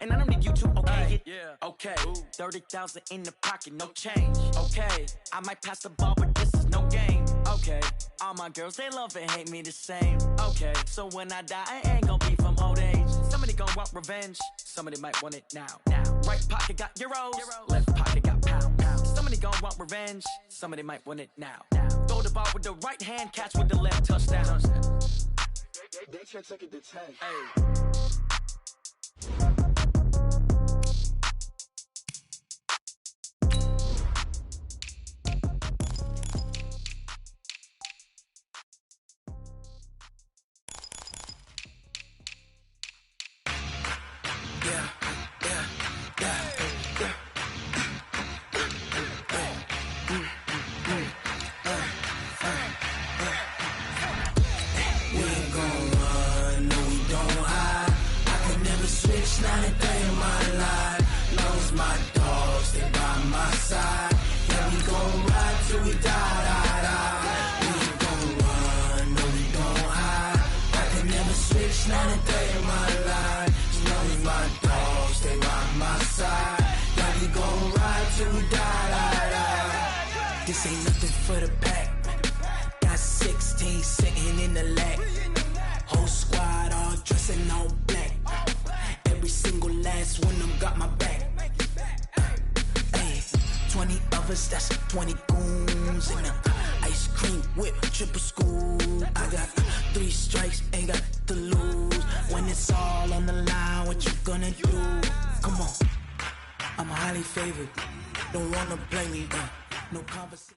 and I don't need you to okay it. Okay, 30,000 in the pocket, no change. Okay, I might pass the ball, but this is no game. Okay, all my girls, they love and hate me the same. Okay, so when I die, I ain't gonna be from old age. Somebody gon' want revenge, somebody might want it now. Right pocket got euros, left pocket got pounds. Somebody gon' want revenge, somebody might want it now. Throw the ball with the right hand, catch with the left, touchdown. They can't take it to 10. Hey. This ain't nothing for the pack. Got 16 sitting in the lag. Whole squad all dressing all black. Every single last one of them got my back. Hey, 20 of us, that's 20 goons. And a ice cream whip, triple scoop. I got 3 strikes, ain't got to lose. When it's all on the line, what you gonna do? Come on, I'm highly favored. Don't wanna play me, no conversation.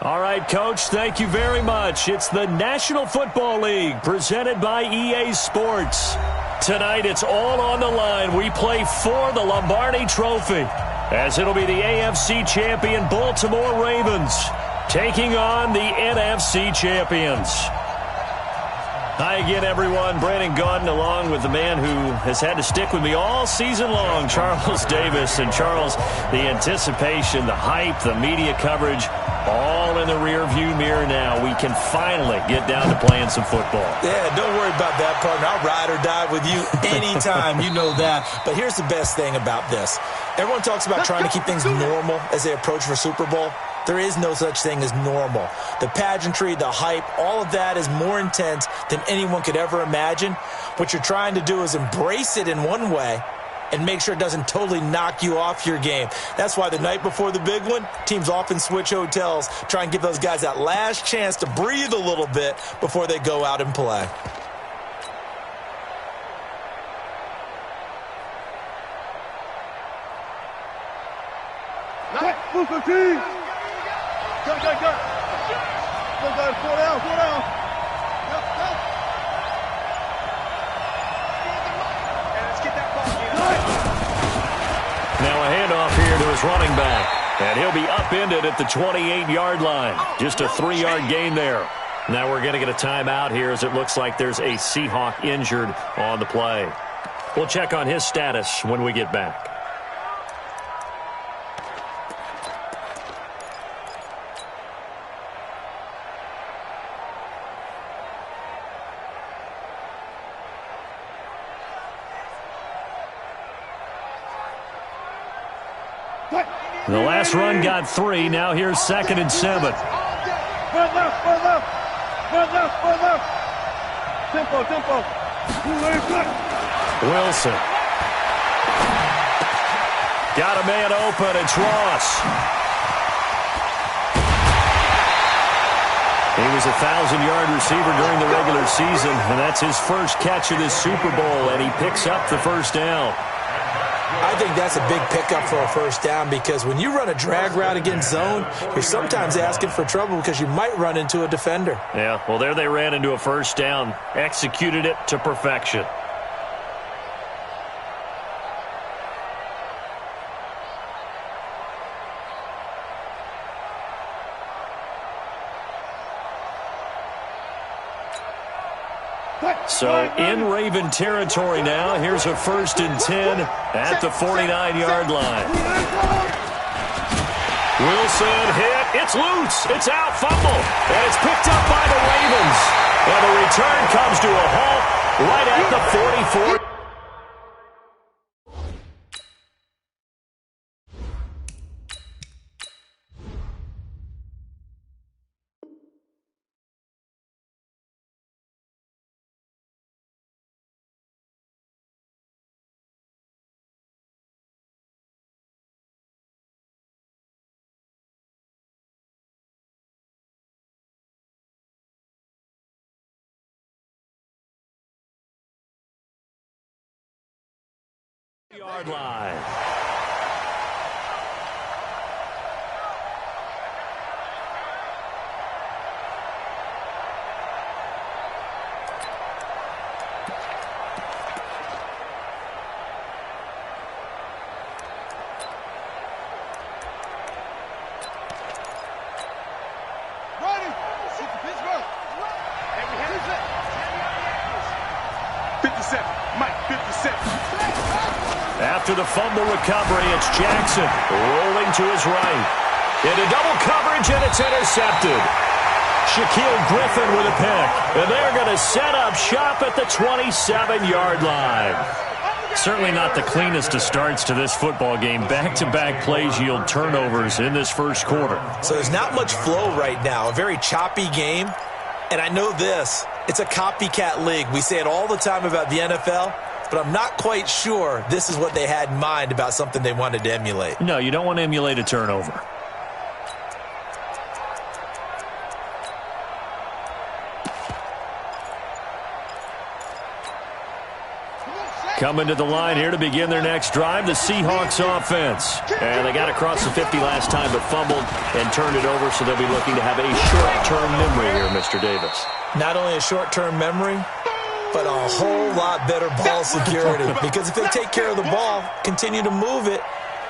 All right, Coach, thank you very much. It's the National Football League presented by EA Sports. Tonight, it's all on the line. We play for the Lombardi Trophy, as it'll be the AFC champion Baltimore Ravens taking on the NFC champions. Hi again, everyone. Brandon Gaudin along with the man who has had to stick with me all season long, Charles Davis. And Charles, the anticipation, the hype, the media coverage, all in the rearview mirror now. We can finally get down to playing some football. Yeah, don't worry about that, partner. I'll ride or die with you anytime. You know that. But here's the best thing about this. Everyone talks about trying to keep things normal as they approach for Super Bowl. There is no such thing as normal. The pageantry, the hype, all of that is more intense than anyone could ever imagine. What you're trying to do is embrace it in one way and make sure it doesn't totally knock you off your game. That's why the night before the big one, teams often switch hotels, try and give those guys that last chance to breathe a little bit before they go out and play. Now a handoff here to his running back. And he'll be upended at the 28-yard line. Just a 3-yard gain there. Now we're going to get a timeout here as it looks like there's a Seahawk injured on the play. We'll check on his status when we get back. The last run got 3. Now here's 2nd and 7. Run left. Tempo. Wilson. Got a man open. It's Ross. He was a 1,000-yard receiver during the regular season, and that's his first catch of this Super Bowl, and he picks up the first down. I think that's a big pickup for a first down because when you run a drag route against zone, you're sometimes asking for trouble because you might run into a defender. Yeah, well, there they ran into a first down, executed it to perfection. So in Raven territory now. Here's a 1st and 10 at the 49-yard line. Wilson hit. It's loose. It's out. Fumble. And it's picked up by the Ravens. And the return comes to a halt right at the 44. Yard line. Ready. Pittsburgh. 57. Mike, 57. After the fumble recovery, it's Jackson rolling to his right. Into double coverage, and it's intercepted. Shaquille Griffin with a pick. And they're going to set up shop at the 27-yard line. Certainly not the cleanest of starts to this football game. Back-to-back plays yield turnovers in this first quarter. So there's not much flow right now. A very choppy game. And I know this. It's a copycat league. We say it all the time about the NFL. But I'm not quite sure this is what they had in mind about something they wanted to emulate. No, you don't want to emulate a turnover. Coming to the line here to begin their next drive, the Seahawks offense. And they got across the 50 last time, but fumbled and turned it over, so they'll be looking to have a short-term memory here, Mr. Davis. Not only a short-term memory, but a whole lot better ball security. Because if they take care of the ball, continue to move it,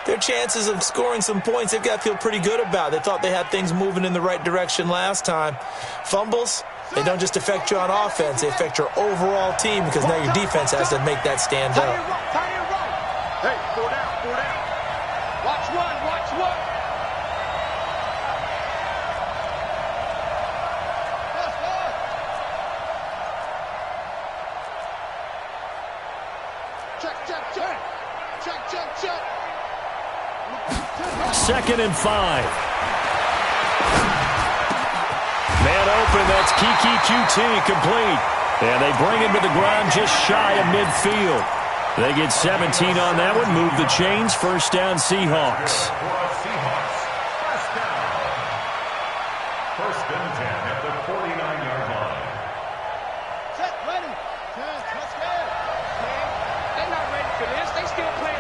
their chances of scoring some points, they've got to feel pretty good about. They thought they had things moving in the right direction last time. Fumbles, they don't just affect you on offense, they affect your overall team because now your defense has to make that stand up. Hey, 4 down, 4 down. Watch one, watch one. Check, check, check. Check, check, check. 2nd and 5. Man open, that's Kiki QT complete. And they bring him to the ground just shy of midfield. They get 17 on that one, move the chains, first down Seahawks. First and 10 at the 49-yard line. Set, ready. Let's go. They're not ready for this. They still playing.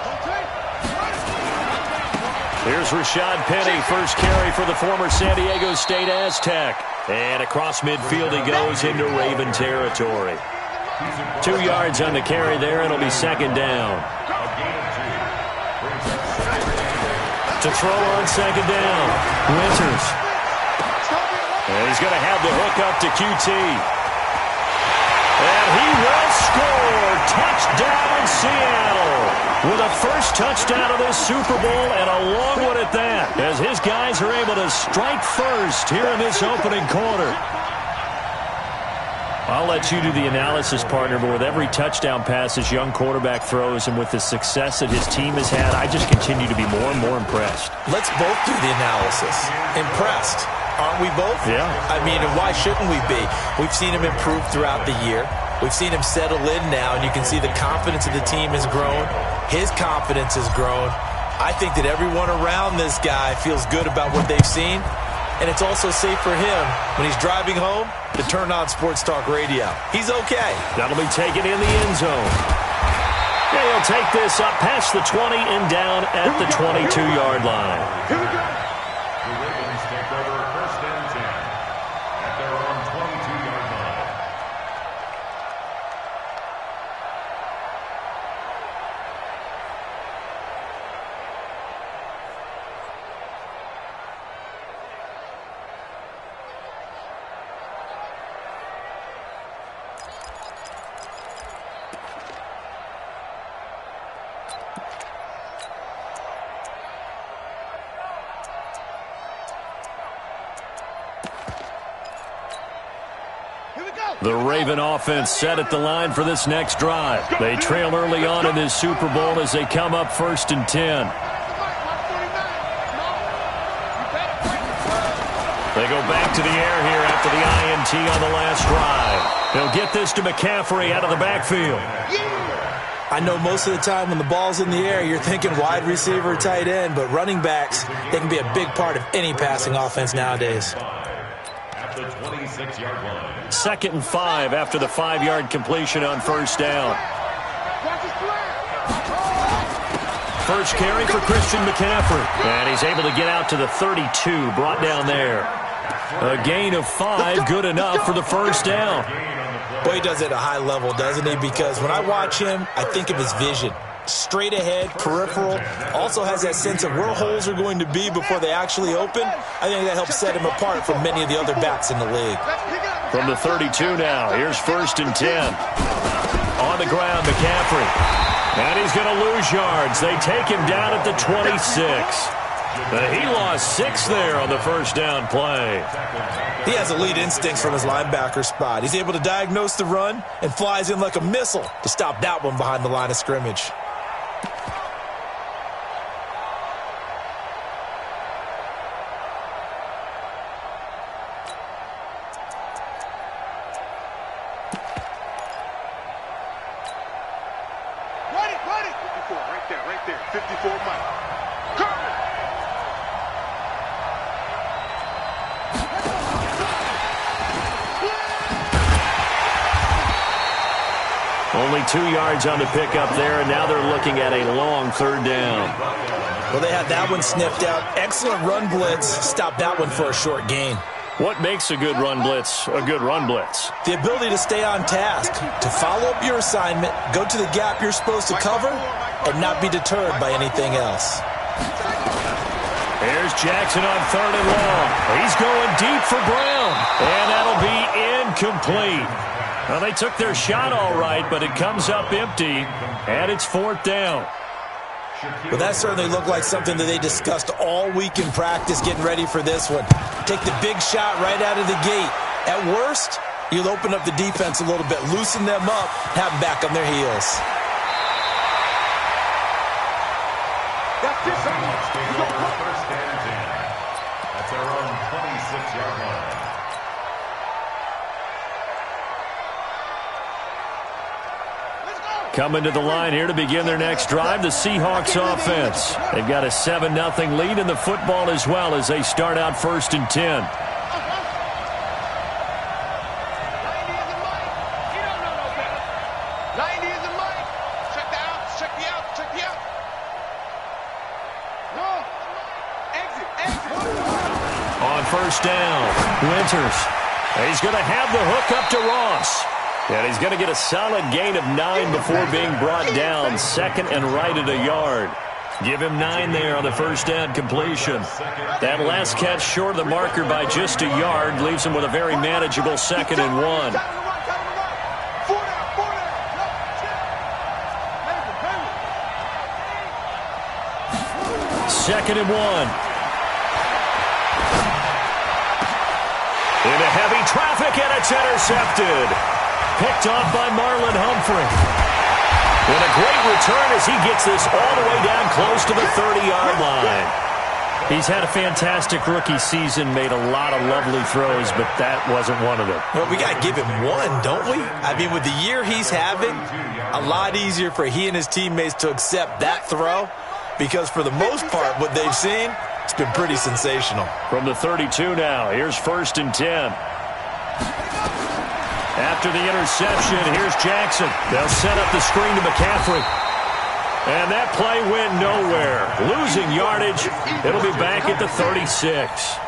Here's Rashad Penny, first carry for the former San Diego State Aztec. And across midfield he goes into Raven territory. 2 yards on the carry there. It'll be 2nd down. To throw on 2nd down, Winters. And he's going to have the hook up to QT. And he will score. Touchdown Seattle. With a first touchdown of this Super Bowl, and a long one at that, as his guys are able to strike first here in this opening quarter. I'll let you do the analysis, partner, but with every touchdown pass this young quarterback throws and with the success that his team has had, I just continue to be more and more impressed. Let's both do the analysis. Impressed. Aren't we both? Yeah. I mean, and why shouldn't we be? We've seen him improve throughout the year. We've seen him settle in now, and you can see the confidence of the team has grown. His confidence has grown. I think that everyone around this guy feels good about what they've seen, and it's also safe for him when he's driving home to turn on Sports Talk Radio. He's okay. That'll be taken in the end zone. Yeah, he'll take this up past the 20 and down at the 22-yard line. Here we go. The Ravens take over first and 10 at their own 22-yard line. The Raven offense set at the line for this next drive. They trail early on in this Super Bowl as they come up 1st and 10. They go back to the air here after the INT on the last drive. They'll get this to McCaffrey out of the backfield. I know most of the time when the ball's in the air, you're thinking wide receiver, tight end, but running backs, they can be a big part of any passing offense nowadays. At the 26-yard line. 2nd and 5 after the 5-yard completion on 1st down. First carry for Christian McCaffrey. And he's able to get out to the 32, brought down there. A gain of 5, good enough for the 1st down. Boy, he does it at a high level, doesn't he? Because when I watch him, I think of his vision. Straight ahead, peripheral, also has that sense of where holes are going to be before they actually open. I think that helps set him apart from many of the other backs in the league. From the 32 now, here's 1st and 10. On the ground, McCaffrey. And he's going to lose yards. They take him down at the 26. He lost 6 there on the 1st down play. He has elite instincts from his linebacker spot. He's able to diagnose the run and flies in like a missile to stop that one behind the line of scrimmage. Run it! 54, right there. 54 Mike. Curry! Only 2 yards on the pickup there, and now they're looking at a long 3rd down. Well, they had that one sniffed out. Excellent run blitz. Stopped that one for a short gain. What makes a good run blitz a good run blitz? The ability to stay on task, to follow up your assignment, go to the gap you're supposed to cover, and not be deterred by anything else. Here's Jackson on 3rd and long. He's going deep for Brown, and that'll be incomplete. Well, they took their shot all right, but it comes up empty, and it's 4th down. Well, that certainly looked like something that they discussed all week in practice getting ready for this one. Take the big shot right out of the gate. At worst, you'll open up the defense a little bit, loosen them up, have them back on their heels. That's this one. First and 10. That's their own 26-yard line. Coming to the line here to begin their next drive, the Seahawks offense. They've got a 7-0 lead in the football as well as they start out 1st and 10. On 1st down, Winters. He's going to have the hook up to Ross. And he's going to get a solid gain of 9 before being brought down. 2nd and right at a yard. Give him 9 there on the 1st down completion. That last catch short of the marker by just a yard leaves him with a very manageable 2nd and 1. 2nd and 1. Into heavy traffic, and it's intercepted. Picked off by Marlon Humphrey. And a great return as he gets this all the way down close to the 30-yard line. He's had a fantastic rookie season, made a lot of lovely throws, but that wasn't one of them. Well, we got to give him one, don't we? I mean, with the year he's having, a lot easier for he and his teammates to accept that throw because for the most part, what they've seen, it's been pretty sensational. From the 32 now, here's 1st and 10. After the interception, here's Jackson. They'll set up the screen to McCaffrey. And that play went nowhere. Losing yardage. It'll be back at the 36.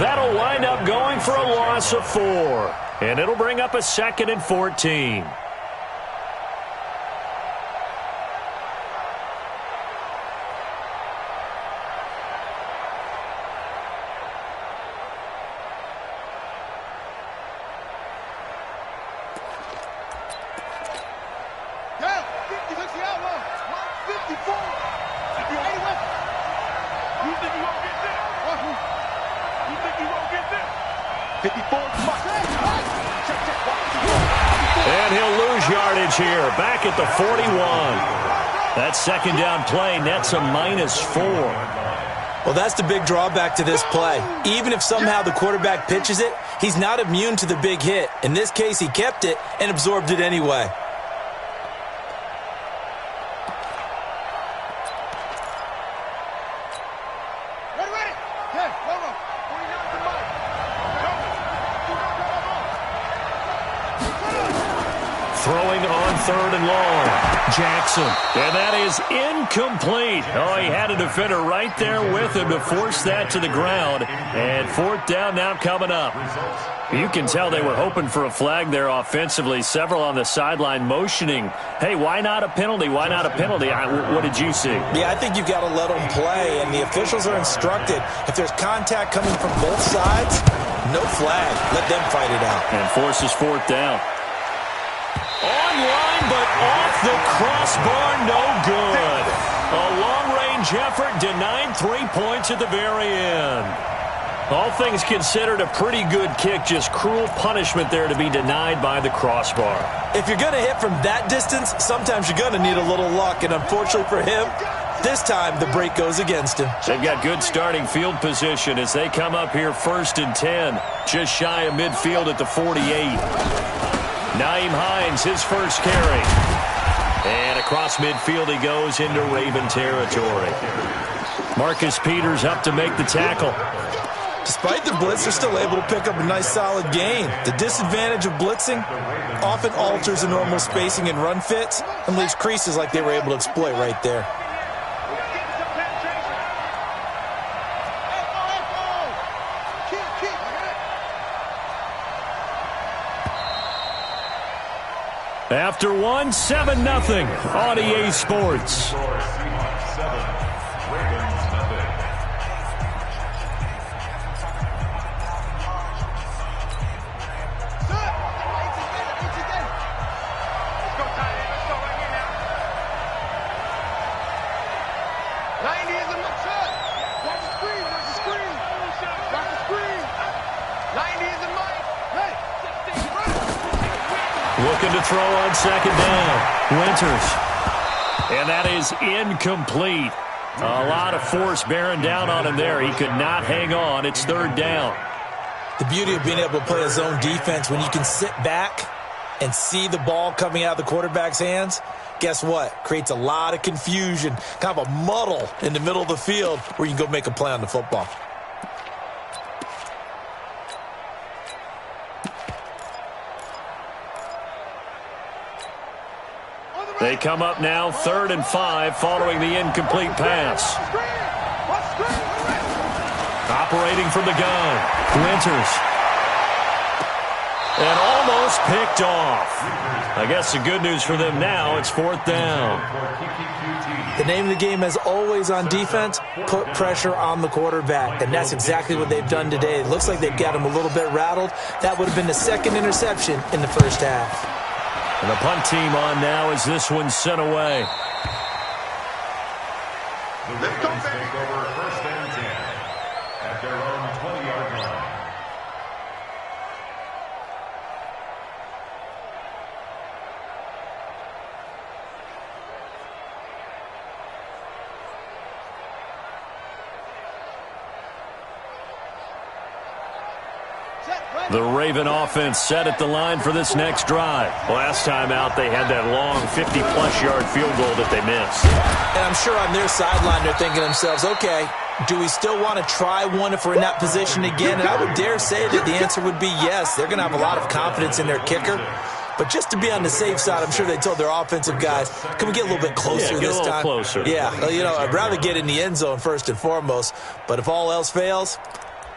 That'll wind up going for a loss of 4. And it'll bring up a 2nd and 14. And he'll lose yardage here, back at the 41. That second down play nets a -4. Well, that's the big drawback to this play. Even if somehow the quarterback pitches it, he's not immune to the big hit. In this case, he kept it and absorbed it anyway. Throwing on 3rd and long. Jackson. And that is incomplete. Oh, he had a defender right there with him to force that to the ground. And 4th down now coming up. You can tell they were hoping for a flag there offensively. Several on the sideline motioning, hey, why not a penalty? Why not a penalty? What did you see? Yeah, I think you've got to let them play, and the officials are instructed. If there's contact coming from both sides, no flag. Let them fight it out. And forces 4th down. Online, but off the crossbar, no good. A long-range effort denied 3 points at the very end. All things considered, a pretty good kick, just cruel punishment there to be denied by the crossbar. If you're going to hit from that distance, sometimes you're going to need a little luck, and unfortunately for him, this time the break goes against him. They've got good starting field position as they come up here 1st and 10, just shy of midfield at the 48. Nyheim Hines, his first carry. And across midfield he goes into Raven territory. Marcus Peters up to make the tackle. Despite the blitz, they're still able to pick up a nice solid gain. The disadvantage of blitzing often alters the normal spacing and run fits and leaves creases like they were able to exploit right there. After one, 7-0 on EA Sports. Looking to throw on 2nd down. Winters. And that is incomplete. A lot of force bearing down on him there. He could not hang on. It's 3rd down. The beauty of being able to play a zone defense, when you can sit back and see the ball coming out of the quarterback's hands, guess what? Creates a lot of confusion, kind of a muddle in the middle of the field where you can go make a play on the football. They come up now 3rd and 5 following the incomplete pass. Operating from the gun. Winters. And almost picked off. I guess the good news for them now, it's 4th down. The name of the game, as always on defense, put pressure on the quarterback. And that's exactly what they've done today. It looks like they've got him a little bit rattled. That would have been the 2nd interception in the first half. And the punt team on now as this one's sent away. The Ravens take over 1st and 10 at their own 20-yard line. The Raven offense set at the line for this next drive. Last time out, they had that long 50-plus yard field goal that they missed. And I'm sure on their sideline, they're thinking to themselves, okay, do we still want to try one if we're in that position again? And I would dare say that the answer would be yes. They're going to have a lot of confidence in their kicker. But just to be on the safe side, I'm sure they told their offensive guys, can we get a little bit closer this time? Closer. Yeah, you know, I'd rather get in the end zone first and foremost. But if all else fails,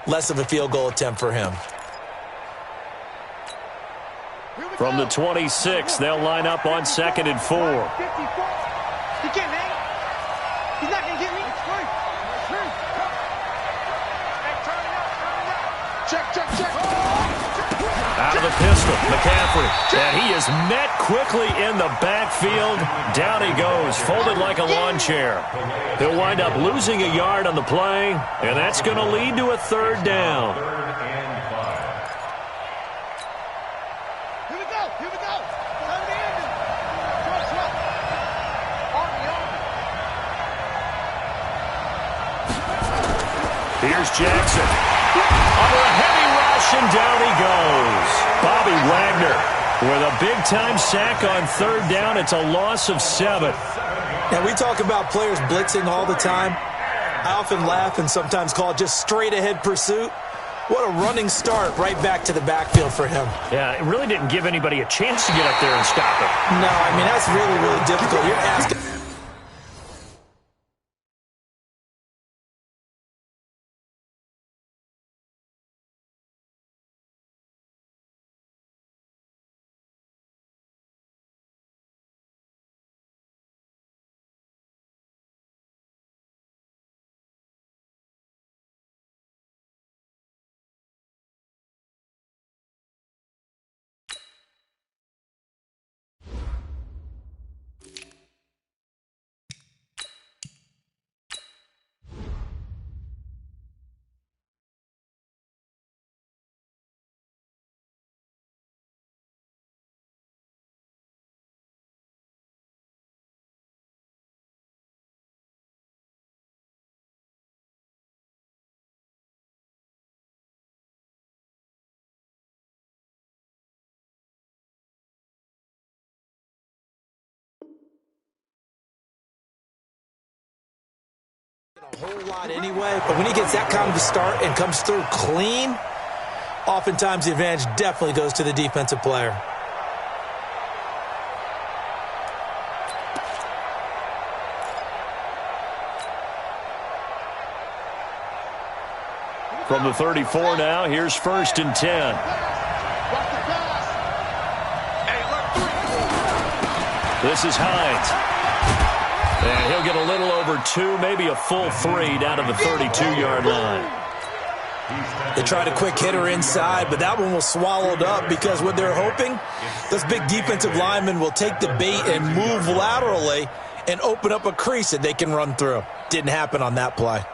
less of a field goal attempt for him. From the 26, they'll line up on 2nd and 4. He can't hang. He's not going to get me. Check. Out of the pistol, McCaffrey. And he is met quickly in the backfield. Down he goes, folded like a lawn chair. He'll wind up losing a yard on the play, and that's going to lead to a 3rd down. Here we go. Here's Jackson. Under a heavy rush, and down he goes. Bobby Wagner with a big-time sack on third down. It's a loss of 7. Now, we talk about players blitzing all the time. I often laugh and sometimes call it just straight-ahead pursuit. What a running start right back to the backfield for him. Yeah, it really didn't give anybody a chance to get up there and stop him. No, I mean, that's really, really difficult. You're asking. A whole lot anyway, but when he gets that kind of a start and comes through clean, oftentimes the advantage definitely goes to the defensive player. From the 34 now, here's 1st and 10. This is Hines. And he'll get a little over 2, maybe a full 3 down to the 32-yard line. They tried a quick hitter inside, but that one was swallowed up because what they're hoping, those big defensive linemen will take the bait and move laterally and open up a crease that they can run through. Didn't happen on that play.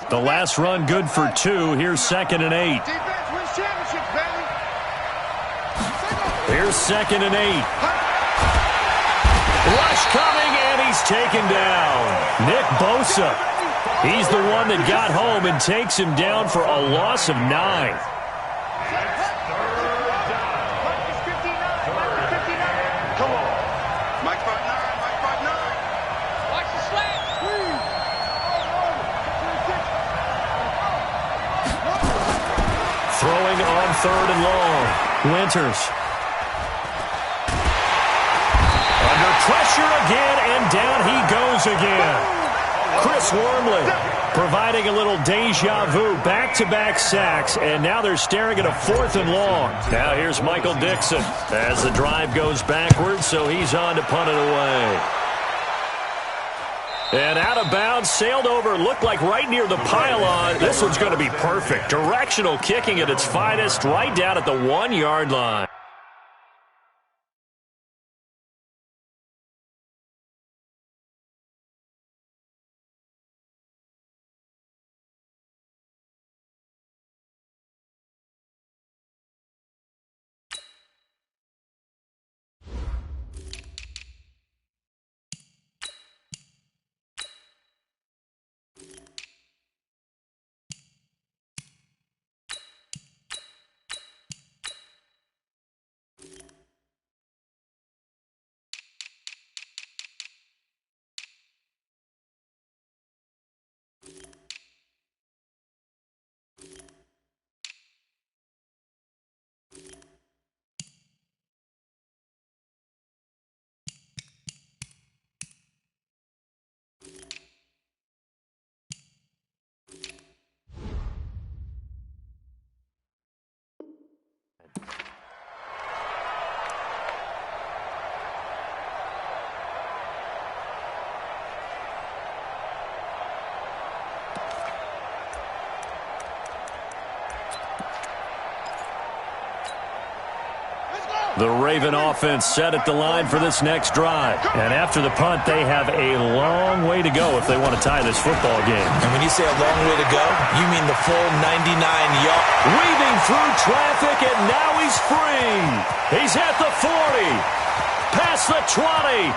The last run good for 2. Here's 2nd and 8. Here's 2nd and 8. Rush coming, and he's taken down. Nick Bosa. He's the one that got home and takes him down for a loss of 9. Come on. Mike 59, Mike 59. Watch the slant. Throwing on 3rd and long. Winters. Pressure again, and down he goes again. Chris Wormley providing a little deja vu, back-to-back sacks, and now they're staring at a 4th and long. Now here's Michael Dixon as the drive goes backwards, so he's on to punt it away. And out of bounds, sailed over, looked like right near the pylon. This one's going to be perfect. Directional kicking at its finest, right down at the 1-yard line. The Raven offense set at the line for this next drive. And after the punt, they have a long way to go if they want to tie this football game. And when you say a long way to go, you mean the full 99 yards. Weaving through traffic, and now he's free. He's at the 40, past the 20,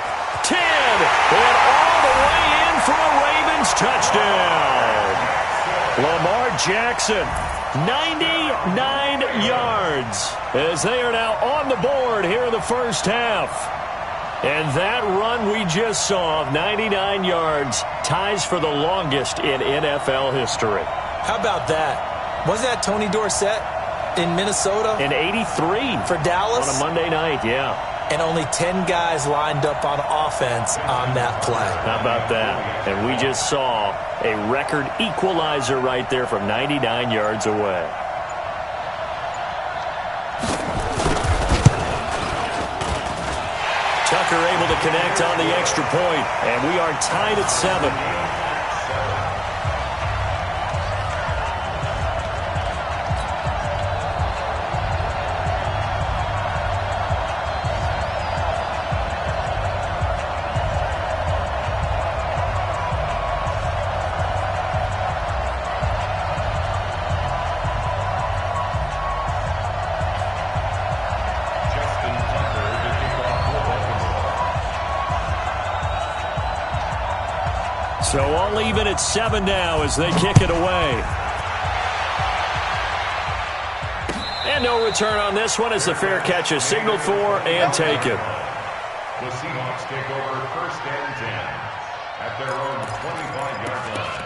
10, and all the way in for a Ravens touchdown. Lamar Jackson, 99 yards, as they are now on the board here in the first half. And that run we just saw of 99 yards ties for the longest in NFL history. How about that? Wasn't that Tony Dorsett in Minnesota? In 83. For Dallas? On a Monday night, yeah. And only 10 guys lined up on offense on that play. How about that? And we just saw a record equalizer right there from 99 yards away. Tucker able to connect on the extra point, and we are tied at 7. So all even at 7 now as they kick it away. And no return on this one as the fair catch is signaled for and taken. The Seahawks take over 1st and 10 at their own 25-yard line.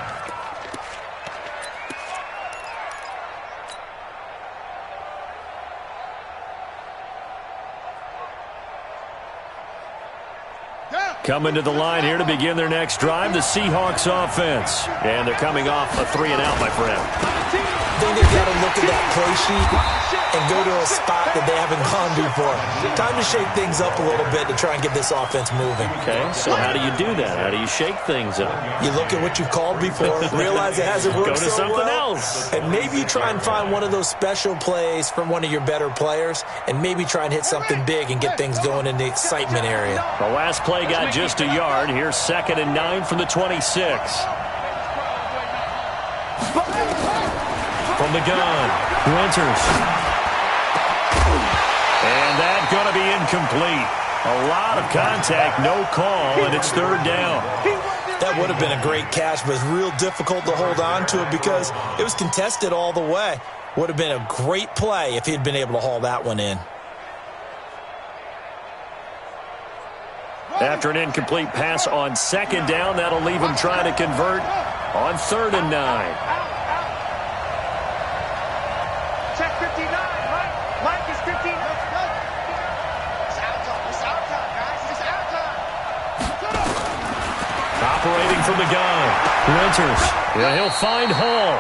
Coming to the line here to begin their next drive, the Seahawks offense. And they're coming off a 3-and-out, my friend. I think they've got to look at that play sheet and go to a spot that they haven't gone before. Time to shake things up a little bit to try and get this offense moving. Okay, so how do you do that? How do you shake things up? You look at what you've called before, realize it hasn't worked Go to so something well, else. and maybe you try and find one of those special plays from one of your better players, and maybe try and hit something big and get things going in the excitement area. The last play got just a yard. Here's 2nd and 9 from the 26. From the gun, Winters. And that's going to be incomplete. A lot of contact, no call, and it's 3rd down. That would have been a great catch, but it's real difficult to hold on to it because it was contested all the way. Would have been a great play if he'd been able to haul that one in. After an incomplete pass on 2nd down, that'll leave him trying to convert on 3rd and 9. Check 59, Mike. Mike is 59. It's out time. It's out time, guys. It's out time. Operating from the gun, Winters. Yeah, he'll find Hall.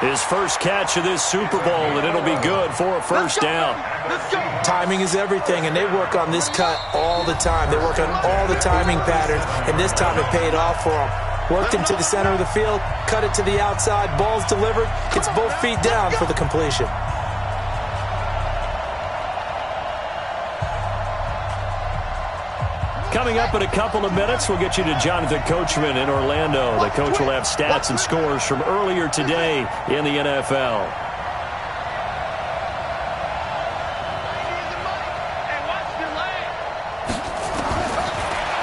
His first catch of this Super Bowl, and it'll be good for a 1st down. Timing is everything, and they work on this cut all the time. They work on all the timing patterns, and this time it paid off for them. Worked him to the center of the field, cut it to the outside, ball's delivered, gets both feet down for the completion. Coming up in a couple of minutes, we'll get you to Jonathan Coachman in Orlando. The coach will have stats and scores from earlier today in the NFL.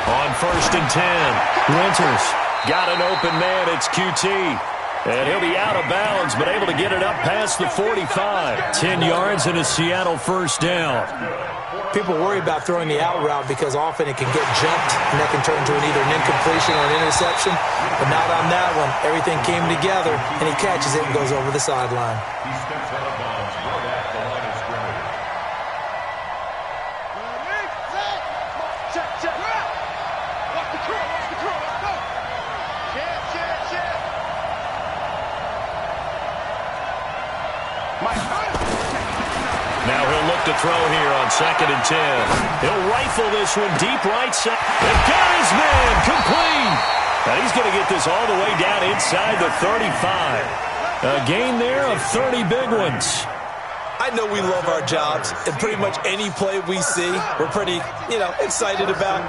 On 1st and 10, Winters got an open man. It's QT. And he'll be out of bounds, but able to get it up past the 45. 10 yards and a Seattle 1st down. People worry about throwing the out route because often it can get jumped, and that can turn into either an incompletion or an interception. But not on that one. Everything came together, and he catches it and goes over the sideline. He steps out of bounds right at the line of scrimmage. Check, check. Watch the curl, watch the curl. Let's go. Check, check, check. Mike. Now he'll look to throw here on 2nd and 10. He'll rifle this one deep right side. And got his man complete. And he's going to get this all the way down inside the 35. A gain there of 30 big ones. I know we love our jobs, and pretty much any play we see, we're pretty, excited about.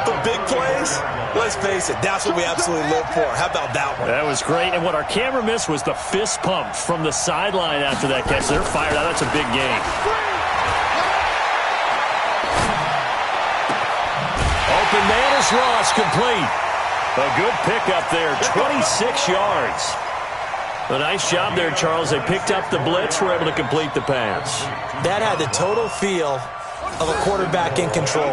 But big plays, let's face it, that's what we absolutely live for. How about that one? That was great. And what our camera missed was the fist pump from the sideline after that catch. They're fired out. That's a big gain. Open man is Ross, complete. A good pickup there, 26 yards. A nice job there, Charles. They picked up the blitz, were able to complete the pass. That had the total feel of a quarterback in control.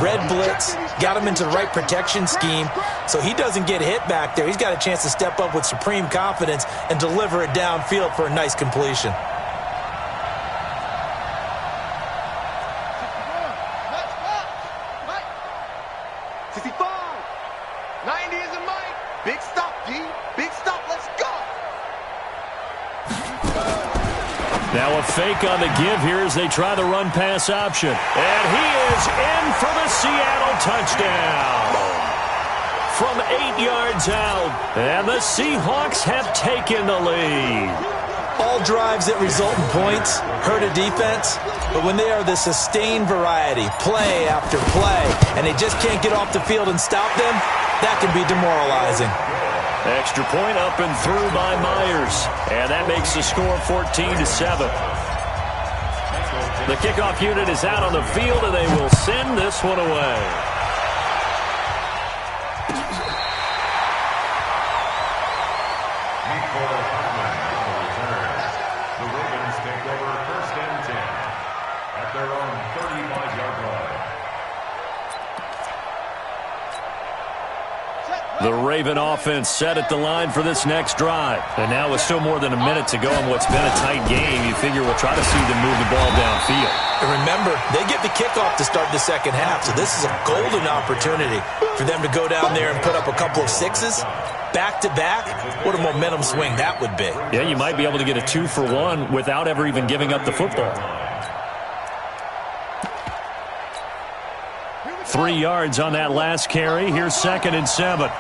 Red blitz, got him into the right protection scheme, so he doesn't get hit back there. He's got a chance to step up with supreme confidence and deliver it downfield for a nice completion. Now a fake on the give here as they try the run-pass option. And he is in for the Seattle touchdown. From 8 yards out. And the Seahawks have taken the lead. All drives that result in points hurt a defense, but when they are the sustained variety, play after play, and they just can't get off the field and stop them, that can be demoralizing. Extra point up and through by Myers. And that makes the score 14-7. The kickoff unit is out on the field, and they will send this one away. The Ravens take over 1st and 10 at their own 35-yard line. The Raven offense set at the line for this next drive. And now with still more than a minute to go in what's been a tight game, you figure we'll try to see them move the ball downfield. And remember, they get the kickoff to start the second half, so this is a golden opportunity for them to go down there and put up a couple of sixes. Back-to-back, what a momentum swing that would be. Yeah, you might be able to get a 2-for-1 without ever even giving up the football. 3 yards on that last carry. Here's 2nd and 7.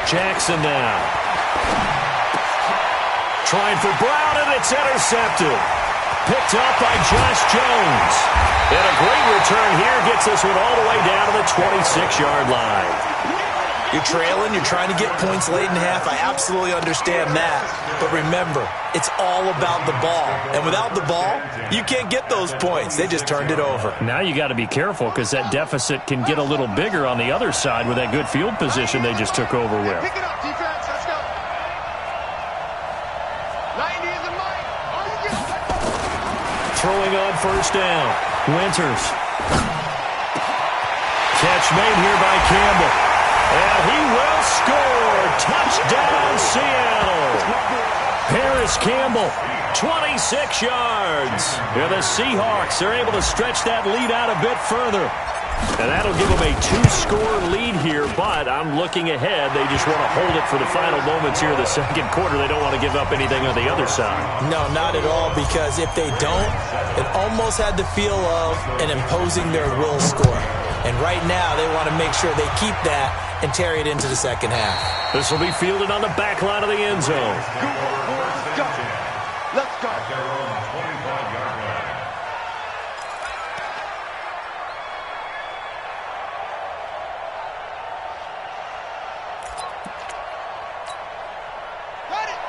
Jackson now. Trying for Brown, and it's intercepted. Picked up by Josh Jones. And a great return here gets this one all the way down to the 26-yard line. You're trailing, you're trying to get points late in half. I absolutely understand that. But remember, it's all about the ball. And without the ball, you can't get those points. They just turned it over. Now you got to be careful because that deficit can get a little bigger on the other side with that good field position they just took over with. Pick it up, defense. Let's go. 90 is in mind. Throwing on 1st down. Winters. Catch made here by Campbell. And he will score. Touchdown, Seattle. Paris Campbell, 26 yards. And the Seahawks are able to stretch that lead out a bit further. And that'll give them a 2-score lead here, but I'm looking ahead. They just want to hold it for the final moments here of the second quarter. They don't want to give up anything on the other side. No, not at all, because if they don't, it almost had the feel of an imposing their will score. And right now, they want to make sure they keep that and carry it into the second half. This will be fielded on the back line of the end zone. Let's go. At their own 25-yard line.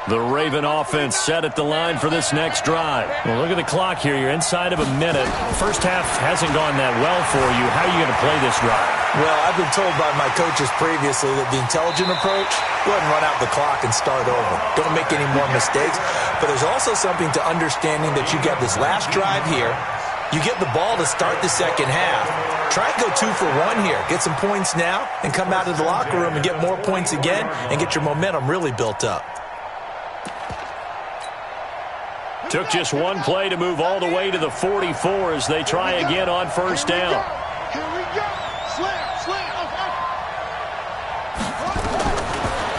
The Raven offense set at the line for this next drive. Well, look at the clock here. You're inside of a minute. First half hasn't gone that well for you. How are you going to play this drive? Well, I've been told by my coaches previously that the intelligent approach, go ahead and run out the clock and start over. Don't make any more mistakes. But there's also something to understanding that you get this last drive here. You get the ball to start the second half. Try and go 2-for-1 here. Get some points now and come out of the locker room and get more points again and get your momentum really built up. Took just one play to move all the way to the 44 as they try again on 1st down. Here we go. Slam.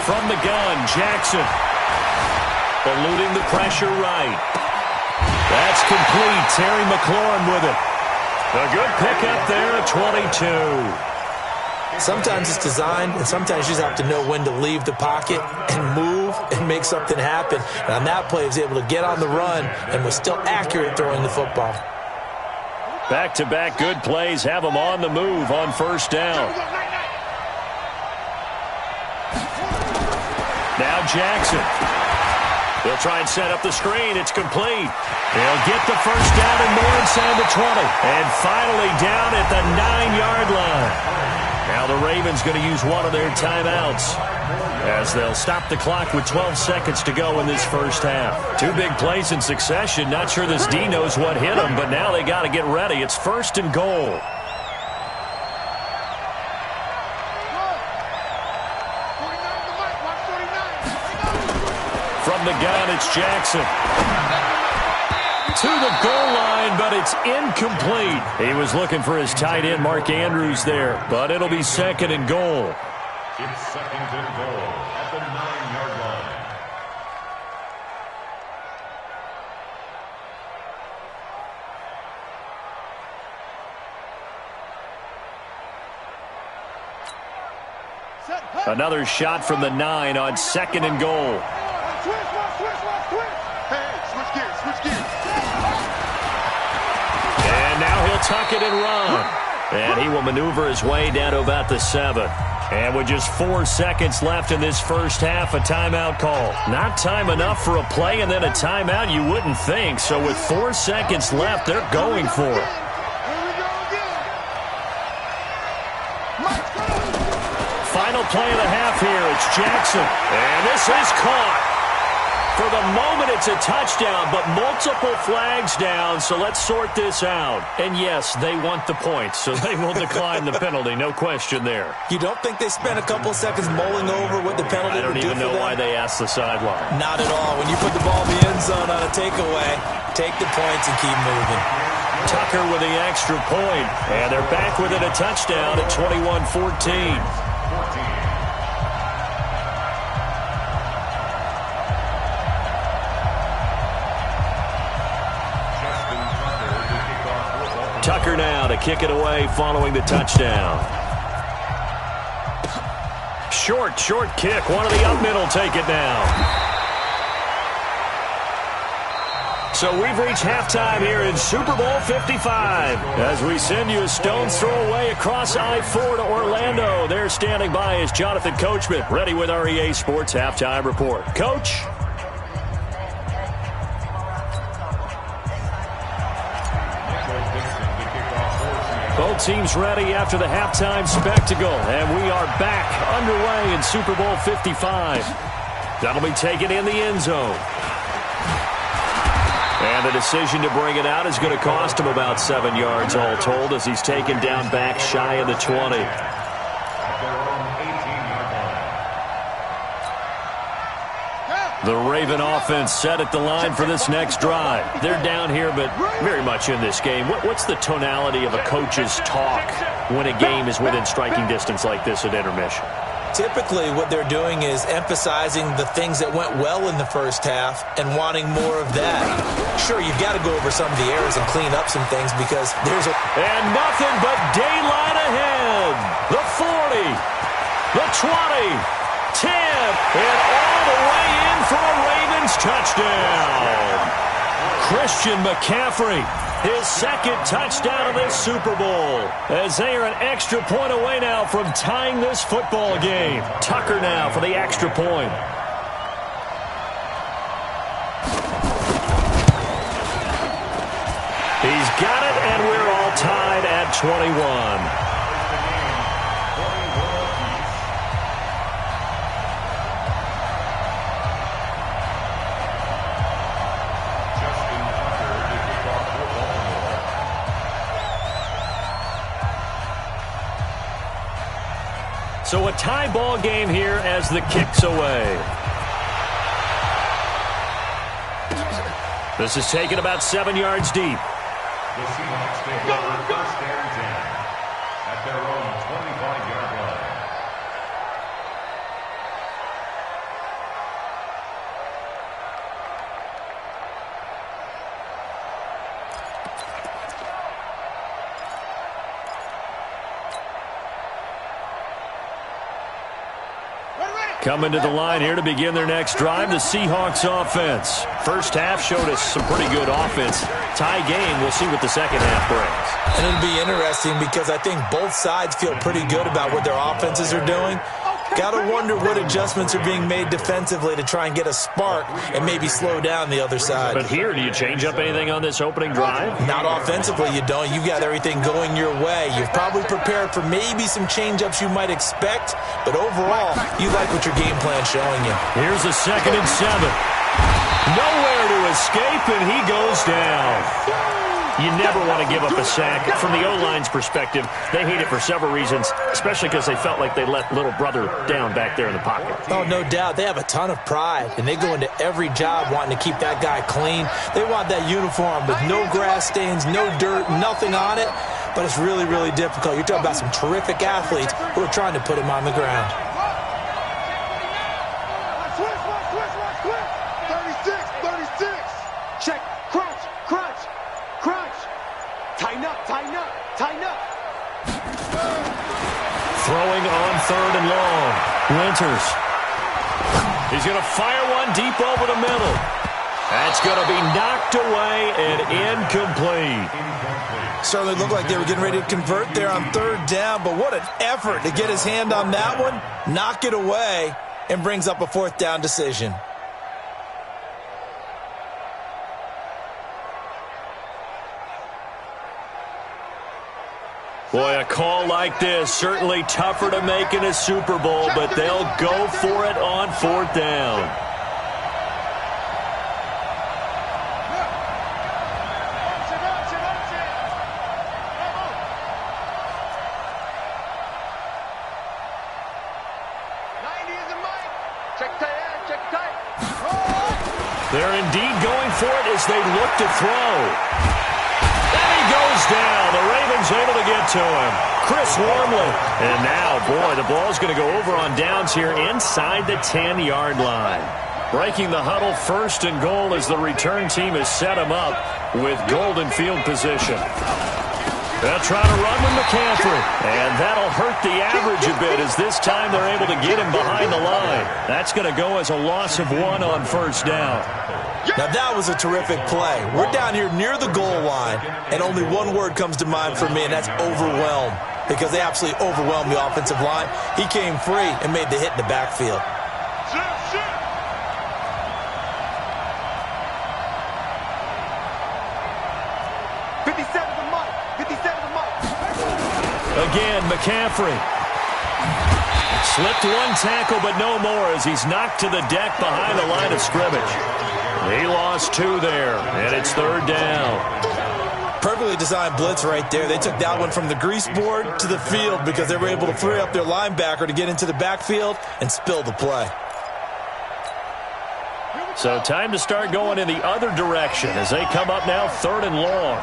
From the gun, Jackson. Eluding the pressure right. That's complete. Terry McLaurin with it. A good pickup there at 22. Sometimes it's designed, and sometimes you just have to know when to leave the pocket and move and make something happen. And on that play, he was able to get on the run and was still accurate throwing the football. Back-to-back good plays have them on the move on 1st down. Now Jackson. They'll try and set up the screen. It's complete. They'll get the 1st down and more inside the 20. And finally down at the 9-yard line. Now the Ravens going to use one of their timeouts as they'll stop the clock with 12 seconds to go in this first half. Two big plays in succession. Not sure this D knows what hit him, but now they got to get ready. It's 1st and goal. From the gun, it's Jackson. To the goal line, but it's incomplete. He was looking for his tight end, Mark Andrews, there, but it'll be 2nd and goal. It's 2nd and goal at the 9-yard line. Another shot from the 9 on 2nd and goal. And now he'll tuck it and run. And he will maneuver his way down to about the 7. And with just 4 seconds left in this first half, a timeout call. Not time enough for a play and then a timeout, you wouldn't think. So with 4 seconds left, they're going for it. Final play of the half here. It's Jackson. And this is caught. For the moment, it's a touchdown, but multiple flags down, so let's sort this out. And yes, they want the points, so they will decline the penalty, no question there. You don't think they spent a couple seconds mulling over what the penalty would do for them? I don't even know why they asked the sideline. Not at all. When you put the ball in the end zone on a takeaway, take the points and keep moving. Tucker with the extra point, and they're back within a touchdown at 21-14. Tucker now to kick it away following the touchdown. Short kick. One of the up middle take it now. So we've reached halftime here in Super Bowl 55. As we send you a stone's throw away across I-4 to Orlando. There standing by is Jonathan Coachman, ready with our EA Sports Halftime Report. Coach? Both teams ready after the halftime spectacle, and we are back underway in Super Bowl 55. That'll be taken in the end zone. And the decision to bring it out is going to cost him about 7 yards all told as he's taken down back shy of the 20. The Raven offense set at the line for this next drive. They're down here, but very much in this game. What's the tonality of a coach's talk when a game is within striking distance like this at intermission? Typically, what they're doing is emphasizing the things that went well in the first half and wanting more of that. Sure, you've got to go over some of the errors and clean up some things because there's a... And nothing but daylight ahead. The 40, the 20, 10, and all the way in for a Ravens touchdown. Christian McCaffrey, his second touchdown of this Super Bowl, as they are an extra point away now from tying this football game. Tucker now for the extra point. He's got it, and we're all tied at 21. So a tie ball game here as the kick's away. This is taken about 7 yards deep. The Seahawks take over 1st and 10 at their own 25-yard line. Coming to the line here to begin their next drive, the Seahawks offense. First half showed us some pretty good offense. Tie game, we'll see what the second half brings. And it'll be interesting because I think both sides feel pretty good about what their offenses are doing. Gotta wonder what adjustments are being made defensively to try and get a spark and maybe slow down the other side. But here, do you change up anything on this opening drive? Not offensively, you don't. You've got everything going your way. You've probably prepared for maybe some change-ups you might expect, but overall, you like what your game plan's showing you. Here's a 2nd and 7. Nowhere to escape, and he goes down. You never want to give up a sack. From the O-line's perspective, they hate it for several reasons, especially because they felt like they let little brother down back there in the pocket. Oh, no doubt. They have a ton of pride, and they go into every job wanting to keep that guy clean. They want that uniform with no grass stains, no dirt, nothing on it, but it's really, really difficult. You're talking about some terrific athletes who are trying to put him on the ground. 36. Check. Crunch. Tighten up. Throwing on 3rd and long. Winters. He's going to fire one deep over the middle. That's going to be knocked away and incomplete. Certainly looked like they were getting ready to convert there on 3rd down, but what an effort to get his hand on that one, knock it away, and brings up a 4th down decision. Boy, a call like this, certainly tougher to make in a Super Bowl, but they'll go for it on 4th down. They're indeed going for it as they look to throw. Goes down. The Ravens able to get to him. Chris Wormley. And now, boy, the ball's going to go over on downs here inside the 10-yard line. Breaking the huddle, 1st and goal as the return team has set him up with golden field position. They'll try to run with McCaffrey. And that'll hurt the average a bit as this time they're able to get him behind the line. That's going to go as a loss of 1 on 1st down. Now, that was a terrific play. We're down here near the goal line, and only one word comes to mind for me, and that's overwhelmed, because they absolutely overwhelmed the offensive line. He came free and made the hit in the backfield. Again, McCaffrey. Slipped one tackle, but no more as he's knocked to the deck behind the line of scrimmage. He lost 2 there, and it's 3rd down. Perfectly designed blitz right there. They took that one from the grease board to the field because they were able to free up their linebacker to get into the backfield and spill the play. So time to start going in the other direction as they come up now 3rd and long.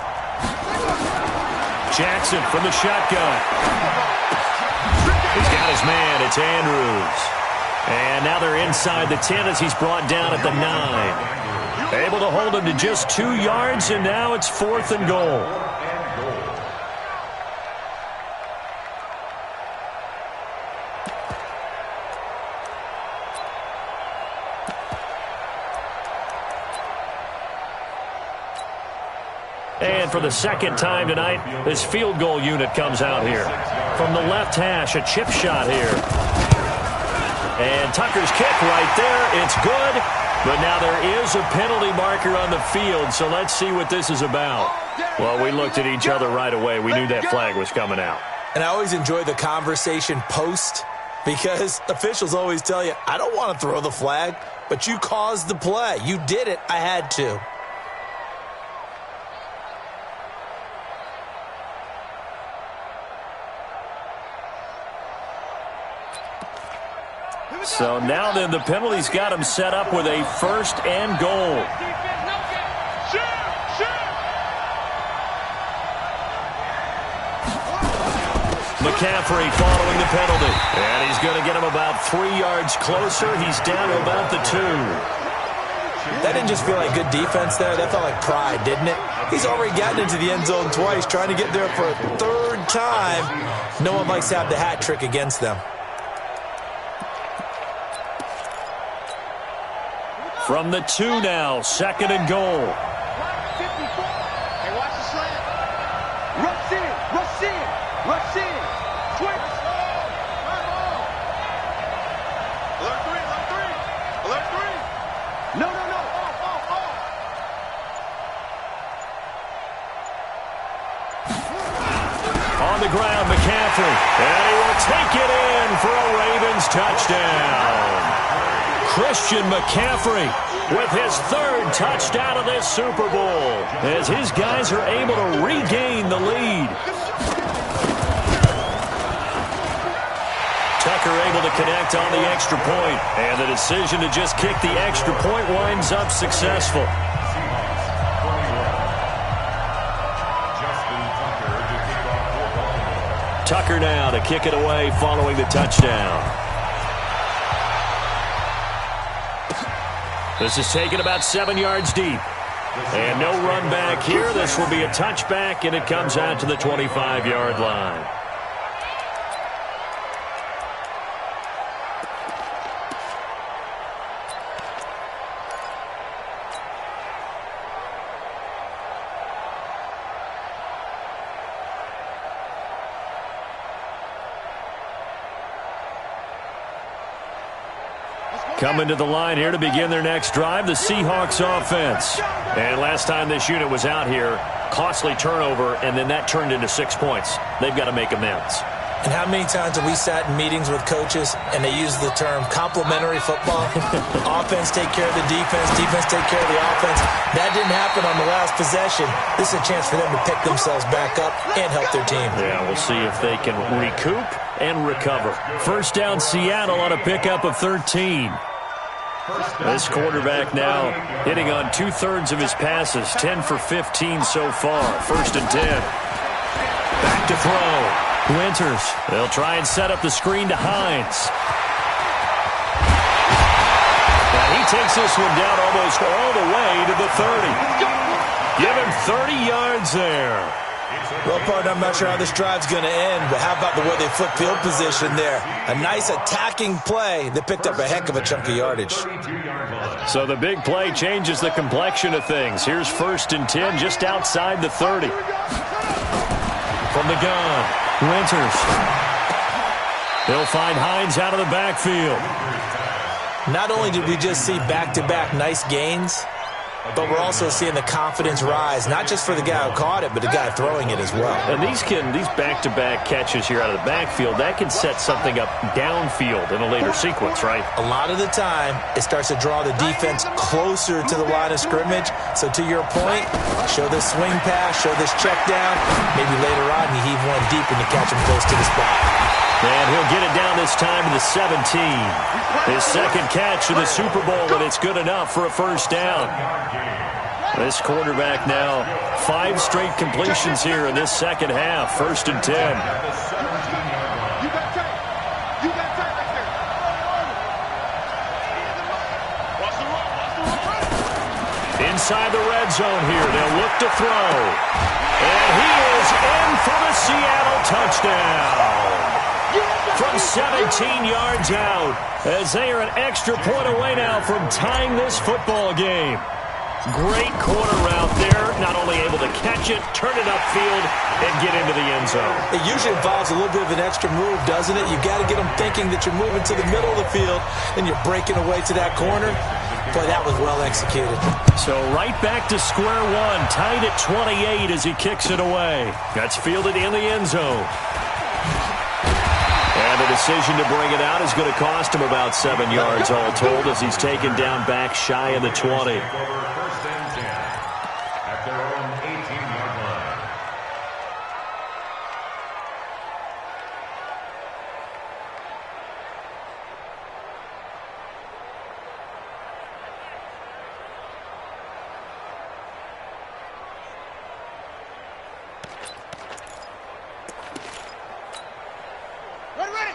Jackson from the shotgun. He's got his man. It's Andrews. And now they're inside the 10 as he's brought down at the 9. Able to hold him to just 2 yards, and now it's 4th and goal. And for the 2nd time tonight, this field goal unit comes out here. From the left hash, a chip shot here. And Tucker's kick right there. It's good. But now there is a penalty marker on the field, so let's see what this is about. Well, we looked at each other right away. We knew that flag was coming out. And I always enjoy the conversation post because officials always tell you, I don't want to throw the flag, but you caused the play. You did it. I had to. So now then the penalty's got him set up with a 1st and goal. McCaffrey following the penalty. And he's going to get him about 3 yards closer. He's down to about the 2. That didn't just feel like good defense there. That felt like pride, didn't it? He's already gotten into the end zone twice, trying to get there for a 3rd time. No one likes to have the hat trick against them. From the 2 now, 2nd and goal. Hey, watch the slant. Rush in. Twitch. On the ground, McCaffrey. And he will take it in for a Ravens touchdown. Christian McCaffrey with his third touchdown of this Super Bowl as his guys are able to regain the lead. Tucker able to connect on the extra point, and the decision to just kick the extra point winds up successful. Tucker now to kick it away following the touchdown. This is taken about 7 yards deep. And no run back here. This will be a touchback, and it comes out to the 25-yard line. Coming to the line here to begin their next drive, the Seahawks offense. And last time this unit was out here, costly turnover, and then that turned into 6 points. They've got to make amends. And how many times have we sat in meetings with coaches and they use the term complementary football? Offense take care of the defense, defense take care of the offense. That didn't happen on the last possession. This is a chance for them to pick themselves back up and help their team. Yeah, we'll see if they can recoup and recover. First down, Seattle on a pickup of 13. This quarterback now hitting on 2/3 of his passes, 10 for 15 so far. First and 10. Back to throw. Winters. They'll try and set up the screen to Hines. And he takes this one down almost all the way to the 30. Give him 30 yards there. Well, partner, I'm not sure how this drive's going to end, but how about the way they flip field position there? A nice attacking play that picked up a heck of a chunk of yardage. So the big play changes the complexion of things. Here's first and 10 just outside the 30. From the gun, Winters. They'll find Hines out of the backfield. Not only did we just see back-to-back nice gains, but we're also seeing the confidence rise, not just for the guy who caught it, but the guy throwing it as well. And these back-to-back catches here out of the backfield, that can set something up downfield in a later sequence, right? A lot of the time, it starts to draw the defense closer to the line of scrimmage. So to your point, show this swing pass, show this check down. Maybe later on you heave one deep and you catch him close to the spot. And he'll get it down this time to the 17. His second catch of the Super Bowl, and it's good enough for a first down. This quarterback now, 5 straight completions here in this second half. First and 10. Inside the red zone here, they'll look to throw. And he is in for the Seattle touchdown. From 17 yards out, as they are an extra point away now from tying this football game. Great corner route there, not only able to catch it, turn it upfield, and get into the end zone. It usually involves a little bit of an extra move, doesn't it? You've got to get them thinking that you're moving to the middle of the field, and you're breaking away to that corner. Boy, that was well executed. So right back to square one, tied at 28 as he kicks it away. That's fielded in the end zone. And the decision to bring it out is going to cost him about 7 yards all told as he's taken down back shy of the 20. At their own 18-yard line.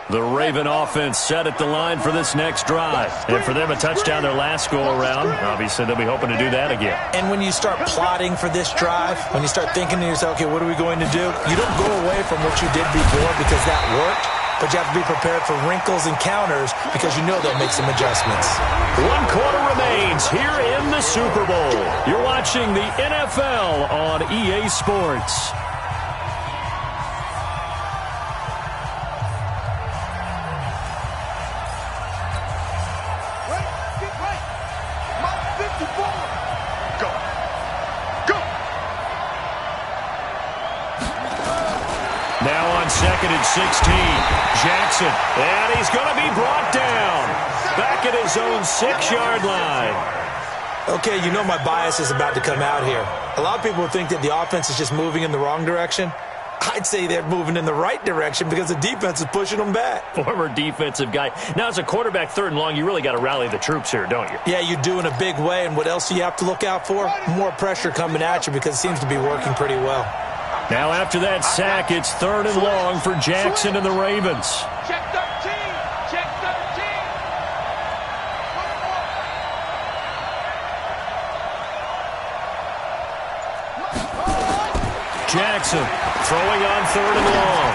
The Raven offense set at the line for this next drive. And for them, a touchdown their last go-around. Obviously, they'll be hoping to do that again. And when you start plotting for this drive, when you start thinking to yourself, okay, what are we going to do? You don't go away from what you did before because that worked, but you have to be prepared for wrinkles and counters because you know they'll make some adjustments. 1 quarter remains here in the Super Bowl. You're watching the NFL on EA Sports. Now on 2nd and 16, Jackson. And he's going to be brought down. Back at his own 6-yard line. Okay, you know my bias is about to come out here. A lot of people think that the offense is just moving in the wrong direction. I'd say they're moving in the right direction because the defense is pushing them back. Former defensive guy. Now, as a quarterback, 3rd and long, you really got to rally the troops here, don't you? Yeah, you do in a big way. And what else do you have to look out for? More pressure coming at you because it seems to be working pretty well. Now, after that sack, it's 3rd and long for Jackson and the Ravens. Check 13. Check 13. Jackson throwing on 3rd and long.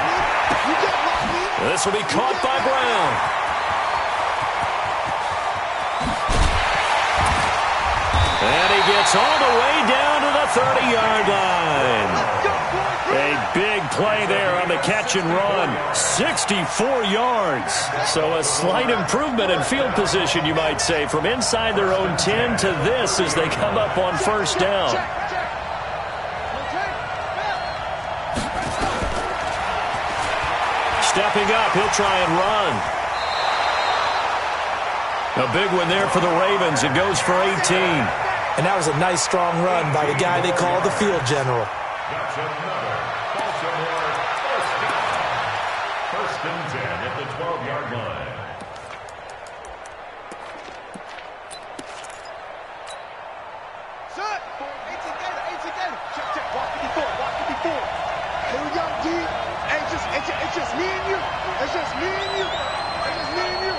This will be caught by Brown. And he gets all the way down to the 30-yard line. A big play there on the catch and run. 64 yards. So a slight improvement in field position, you might say, from inside their own 10 to this as they come up on 1st down. Stepping up, he'll try and run. A big one there for the Ravens. It goes for 18. And that was a nice, strong run by the guy they call the field general. That's another Baltimore first down. 1st and 10 at the 12-yard line. Set. 18 gator. Check, check. Walk 54. Little young D. It's just me and you. It's just me and you. It's just me and you.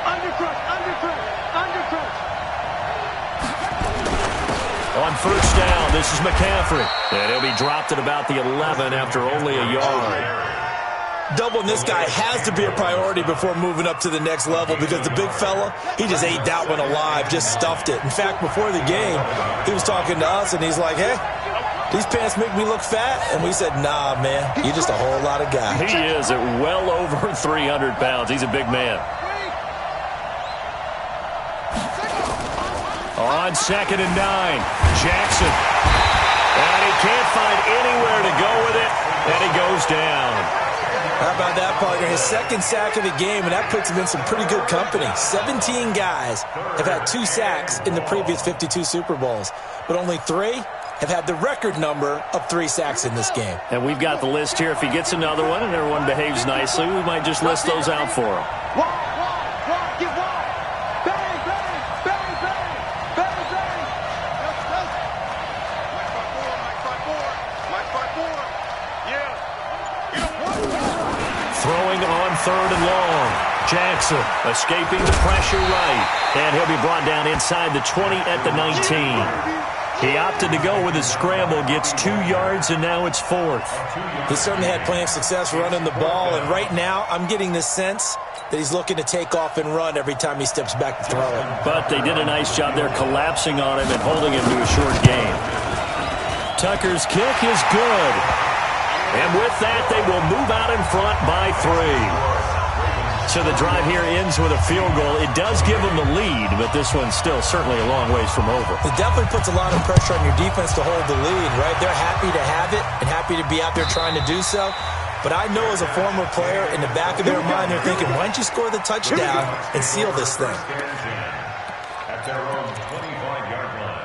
Undercrush. On 1st down, this is McCaffrey. And he'll be dropped at about the 11 after only a yard. Doubling this guy has to be a priority before moving up to the next level because the big fella, he just ate that one alive, just stuffed it. In fact, before the game, he was talking to us, and he's like, hey, these pants make me look fat. And we said, nah, man, you're just a whole lot of guy. He is at well over 300 pounds. He's a big man. On 2nd and 9, Jackson. And he can't find anywhere to go with it, and he goes down. How about that, partner? His 2nd sack of the game, and that puts him in some pretty good company. 17 guys have had 2 sacks in the previous 52 Super Bowls, but only 3 have had the record number of 3 sacks in this game. And we've got the list here. If he gets another one and everyone behaves nicely, we might just list those out for him. Walk, get walk. Bang, bang. Mike 5-4. Yeah. Throwing on 3rd and long. Jackson escaping the pressure right. And he'll be brought down inside the 20 at the 19. He opted to go with his scramble, gets 2 yards, and now it's 4th. He certainly had plenty of success running the ball, and right now I'm getting the sense that he's looking to take off and run every time he steps back to throw it. But they did a nice job there collapsing on him and holding him to a short gain. Tucker's kick is good. And with that, they will move out in front by 3. So the drive here ends with a field goal. It does give them the lead, but this one's still certainly a long ways from over. It definitely puts a lot of pressure on your defense to hold the lead, right? They're happy to have it and happy to be out there trying to do so. But I know as a former player, in the back of their mind, they're thinking, why don't you score the touchdown and seal this thing? At their own 25-yard line.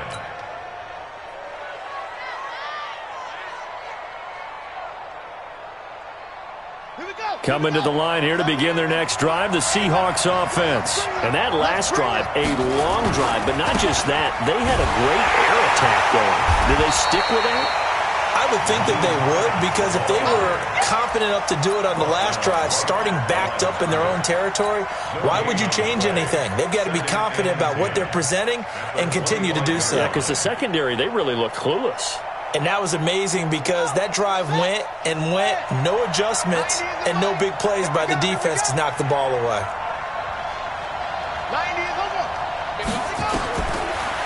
Coming to the line here to begin their next drive, the Seahawks offense. And that last drive, a long drive, but not just that. They had a great air attack going. Do they stick with that? I would think that they would, because if they were confident enough to do it on the last drive, starting backed up in their own territory, why would you change anything? They've got to be confident about what they're presenting and continue to do so. Yeah, because the secondary, they really look clueless. And that was amazing because that drive went and went, no adjustments and no big plays by the defense to knock the ball away.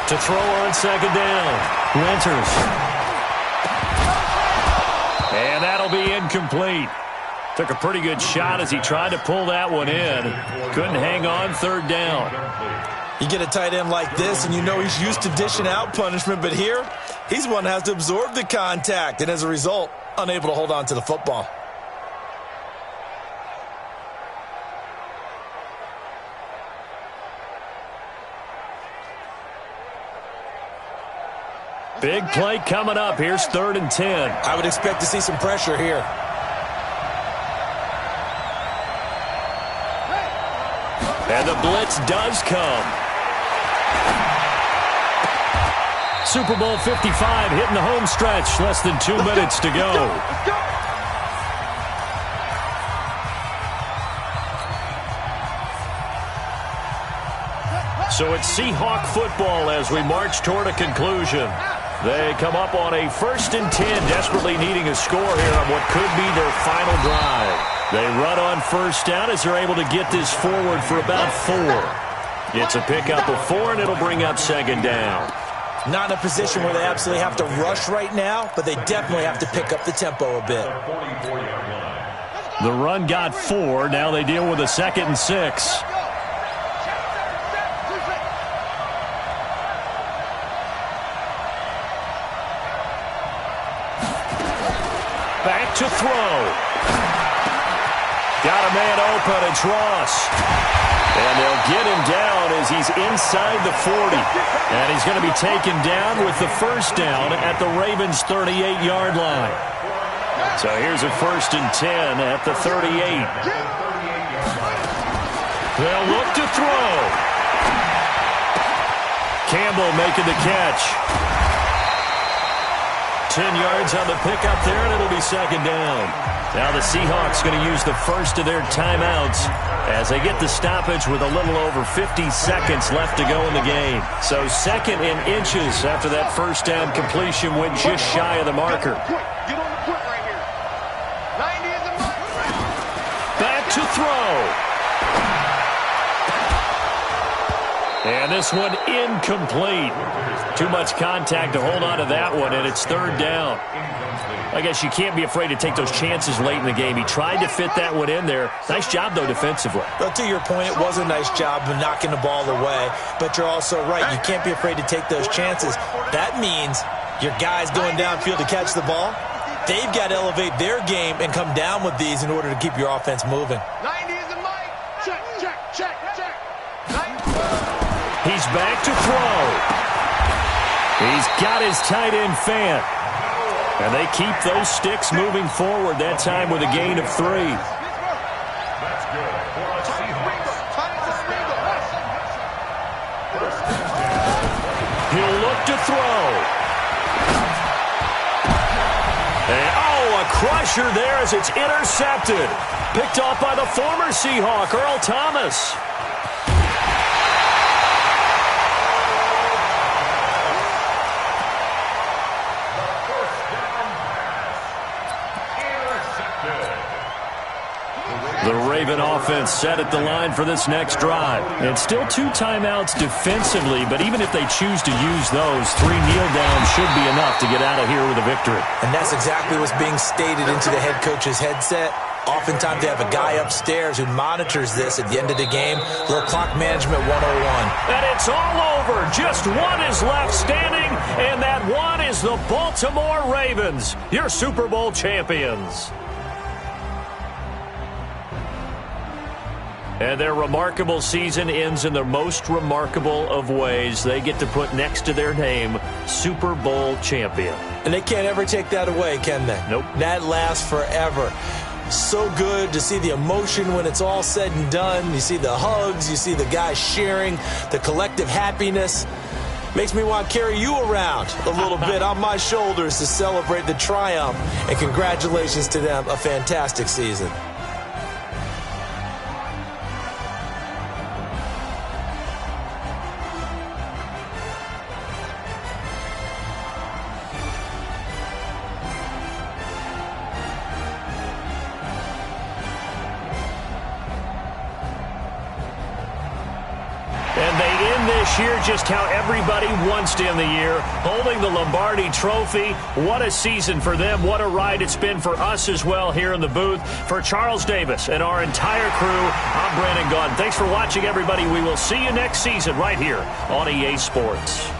To throw on 2nd down, Winters. And that'll be incomplete. Took a pretty good shot as he tried to pull that one in. Couldn't hang on 3rd down. You get a tight end like this, and you know he's used to dishing out punishment, but here, he's one that has to absorb the contact, and as a result, unable to hold on to the football. Big play coming up. Here's 3rd and 10. I would expect to see some pressure here. And the blitz does come. Super Bowl 55 hitting the home stretch. Less than 2 minutes to go. Let's go. So it's Seahawk football as we march toward a conclusion. They come up on a 1st and 10, desperately needing a score here on what could be their final drive. They run on 1st down as they're able to get this forward for about 4. It's a pickup of 4, and it'll bring up 2nd down. Not in a position where they absolutely have to rush right now, but they definitely have to pick up the tempo a bit. The run got 4. Now they deal with a 2nd and 6. Back to throw. Got a man open. It's Ross. And they'll get him down as he's inside the 40. And he's going to be taken down with the 1st down at the Ravens' 38-yard line. So here's a 1st and 10 at the 38. They'll look to throw. Campbell making the catch. 10 yards on the pickup there, and it'll be 2nd down. Now the Seahawks going to use the first of their timeouts as they get the stoppage with a little over 50 seconds left to go in the game. So 2nd and inches after that 1st down completion went just shy of the marker. Get on the point right here. 90 is the mark. Back to throw. And this one incomplete. Too much contact to hold on to that one, and it's 3rd down. I guess you can't be afraid to take those chances late in the game. He tried to fit that one in there. Nice job, though, defensively. But to your point, it was a nice job of knocking the ball away. But you're also right. You can't be afraid to take those chances. That means your guys going downfield to catch the ball, they've got to elevate their game and come down with these in order to keep your offense moving. 90 is the mic. Check, check, check, check. 90. He's back to throw. He's got his tight end fan. And they keep those sticks moving forward, that time with a gain of 3. That's good for a Seahawks. He'll look to throw. And, a crusher there as it's intercepted. Picked off by the former Seahawk, Earl Thomas. The Raven offense set at the line for this next drive. And still 2 timeouts defensively, but even if they choose to use those, 3 kneel downs should be enough to get out of here with a victory. And that's exactly what's being stated into the head coach's headset. Oftentimes they have a guy upstairs who monitors this at the end of the game. Little clock management 101. And it's all over. Just one is left standing, and that one is the Baltimore Ravens, your Super Bowl champions. And their remarkable season ends in the most remarkable of ways. They get to put next to their name, Super Bowl champion. And they can't ever take that away, can they? Nope. That lasts forever. So good to see the emotion when it's all said and done. You see the hugs, you see the guys sharing, the collective happiness. Makes me want to carry you around a little bit on my shoulders to celebrate the triumph. And congratulations to them, a fantastic season. And they end this year just how everybody wants to end the year, holding the Lombardi Trophy. What a season for them. What a ride it's been for us as well here in the booth. For Charles Davis and our entire crew, I'm Brandon Gaudin. Thanks for watching, everybody. We will see you next season right here on EA Sports.